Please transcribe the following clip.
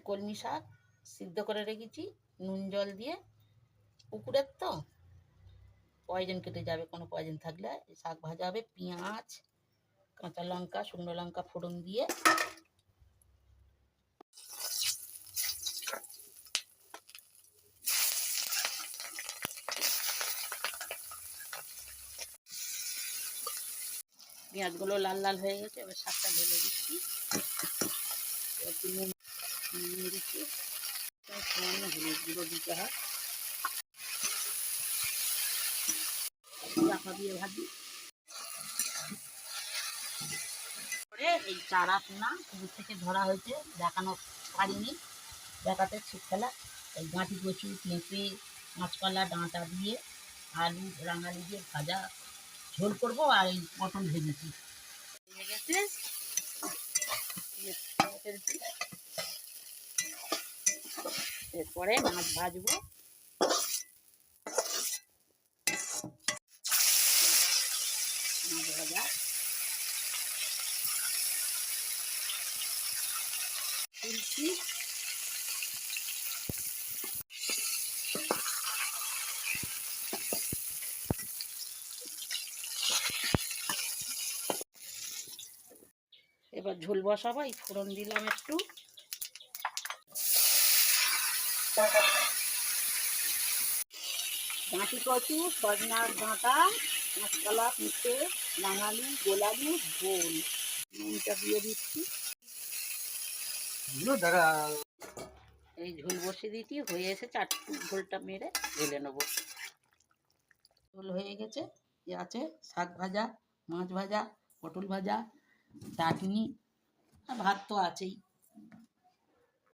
কলমি শাক সিদ্ধ করে রেখেছি নুন জল দিয়ে। পুকুরের তো পয়জন কেটে যাবে, কোনো পয়জন থাকলে। শাক ভাজা হবে, পেঁয়াজ কাঁচা লঙ্কা শুকনো লঙ্কা ফোড়ন দিয়ে পেঁয়াজগুলো লাল লাল হয়ে গেছে। এবার শাকটা ঢেলে দিচ্ছি, একটু নুন দিয়ে দিচ্ছি, সামান্য হলুদ গুঁড়ো দিতে হয়। চাপা দিয়ে ভাজি করে এই চারা পোনা পুকুর থেকে ধরা হয়েছে, দেখানো পারিনি, দেখাতে ছিটফেলা। এই গাঁটি কচু পেঁপে কাঁচকলা ডাঁটা দিয়ে আলু রাঙালি দিয়ে ভাজা ঝোল করবো। আর এই পটল ভেজেছি হয়ে গেছে। এরপরে মাছ ভাজবো। মাছ ভাজা তুলছি, এবার ঝোল বসাবো। এই ফোড়ন দিলাম একটু, গাঁটি কচু সজনার ডাঁটা কাঁচকলা পেঁপে রাঙালু গোলালু ঝোল নুনটা দিয়ে দিচ্ছি। এই ঝোল বসিয়ে দিচ্ছি, হয়ে এসেছে। আর ঝোলটা মেরে ঢেলে নেবো। ঝোল হয়ে গেছে। এ আছে শাক ভাজা, মাছ ভাজা, পটল ভাজা, চাটনি, আর ভাত তো আছেই।